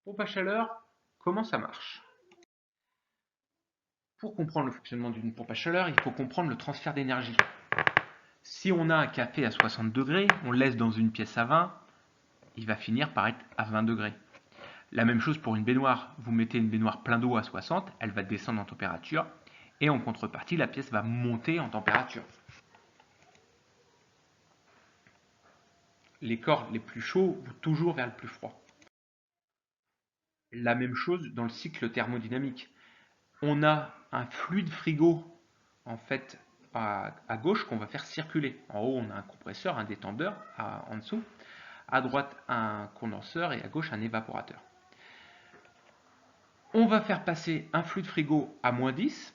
Pompe à chaleur, comment ça marche? Pour comprendre le fonctionnement d'une pompe à chaleur, il faut comprendre le transfert d'énergie. Si on a un café à 60 degrés, on le laisse dans une pièce à 20, il va finir par être à 20 degrés. La même chose pour une baignoire. Vous mettez une baignoire plein d'eau à 60, elle va descendre en température et en contrepartie, la pièce va monter en température. Les corps les plus chauds vont toujours vers le plus froid. La même chose dans le cycle thermodynamique. On a un fluide frigo en fait à gauche qu'on va faire circuler. En haut, on a un compresseur, un détendeur en dessous. À droite, un condenseur et à gauche, un évaporateur. On va faire passer un fluide frigo à -10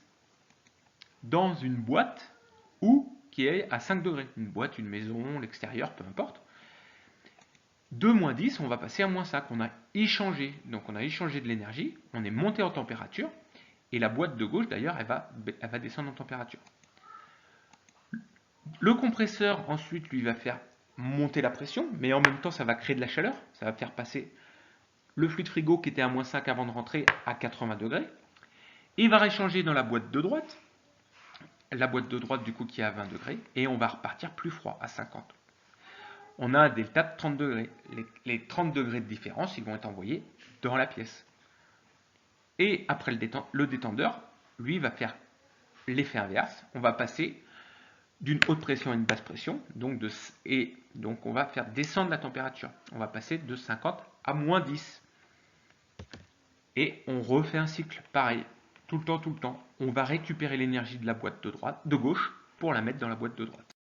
dans une boîte ou qui est à 5 degrés. Une boîte, une maison, l'extérieur, peu importe. De -10, on va passer à -5. On a échangé. Donc on a échangé de l'énergie, on est monté en température. Et la boîte de gauche, d'ailleurs, elle va descendre en température. Le compresseur, ensuite, lui, va faire monter la pression, mais en même temps, ça va créer de la chaleur. Ça va faire passer le fluide frigo qui était à -5 avant de rentrer à 80 degrés. Il va réchanger dans la boîte de droite. La boîte de droite, du coup, qui est à 20 degrés. Et on va repartir plus froid, à 50. On a un delta de 30 degrés. Les 30 degrés de différence, ils vont être envoyés dans la pièce. Et après le détendeur, lui, va faire l'effet inverse. On va passer d'une haute pression à une basse pression, et donc on va faire descendre la température. On va passer de 50 à -10. Et on refait un cycle, pareil, tout le temps, tout le temps. On va récupérer l'énergie de la boîte de gauche, pour la mettre dans la boîte de droite.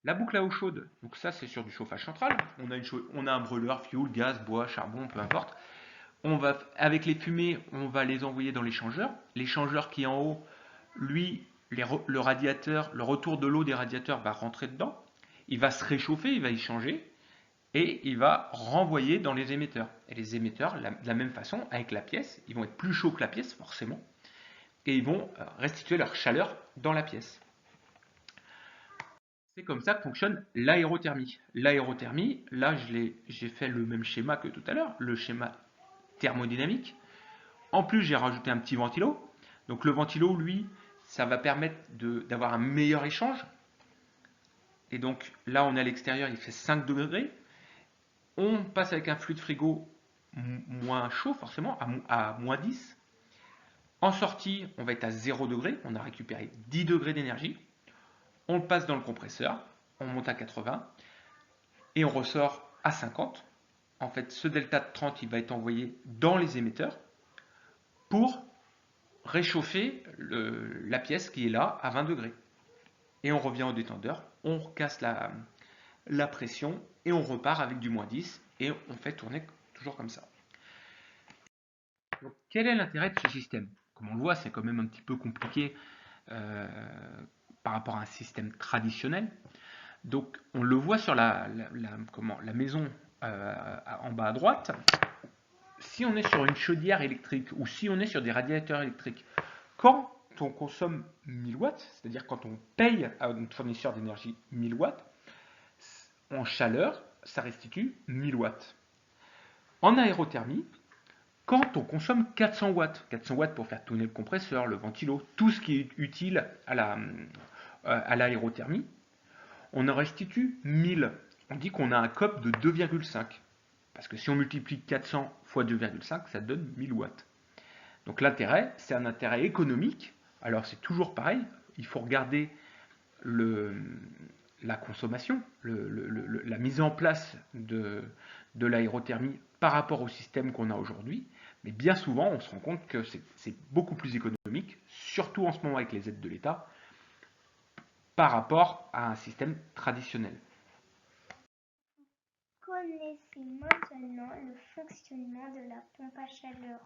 La boucle à eau chaude, donc ça c'est sur du chauffage central. On a un brûleur, fioul, gaz, bois, charbon, peu importe. Avec les fumées, on va les envoyer dans l'échangeur. L'échangeur qui est en haut, lui, le radiateur, le retour de l'eau des radiateurs va rentrer dedans. Il va se réchauffer, il va y changer et il va renvoyer dans les émetteurs. Et les émetteurs, de la même façon, avec la pièce, ils vont être plus chauds que la pièce, forcément, et ils vont restituer leur chaleur dans la pièce. C'est comme ça que fonctionne l'aérothermie. L'aérothermie, là, j'ai fait le même schéma que tout à l'heure, le schéma thermodynamique. En plus, j'ai rajouté un petit ventilo. Donc le ventilo, lui, ça va permettre d'avoir un meilleur échange. Et donc là, on est à l'extérieur, il fait 5 degrés. On passe avec un fluide frigo moins chaud, forcément, à -10. En sortie, on va être à 0 degré. On a récupéré 10 degrés d'énergie. On le passe dans le compresseur. On monte à 80. Et on ressort à 50. En fait, ce delta de 30, il va être envoyé dans les émetteurs pour réchauffer la pièce qui est là à 20 degrés. Et on revient au détendeur, on casse la pression et on repart avec du -10 et on fait tourner toujours comme ça. Donc, quel est l'intérêt de ce système? Comme on le voit, c'est quand même un petit peu compliqué euh, par rapport à un système traditionnel. Donc on le voit sur la maison en bas à droite. Si on est sur une chaudière électrique ou si on est sur des radiateurs électriques, quand on consomme 1000 watts, c'est-à-dire quand on paye à notre fournisseur d'énergie 1000 watts, en chaleur, ça restitue 1000 watts. En aérothermie, quand on consomme 400 watts pour faire tourner le compresseur, le ventilo, tout ce qui est utile à l'aérothermie, on en restitue 1000. On dit qu'on a un COP de 2,5. Parce que si on multiplie 400 fois 2,5, ça donne 1000 watts. Donc l'intérêt, c'est un intérêt économique. Alors c'est toujours pareil, il faut regarder la consommation, la mise en place de l'aérothermie par rapport au système qu'on a aujourd'hui. Mais bien souvent, on se rend compte que c'est beaucoup plus économique, surtout en ce moment avec les aides de l'État, par rapport à un système traditionnel. Connaissez maintenant le fonctionnement de la pompe à chaleur.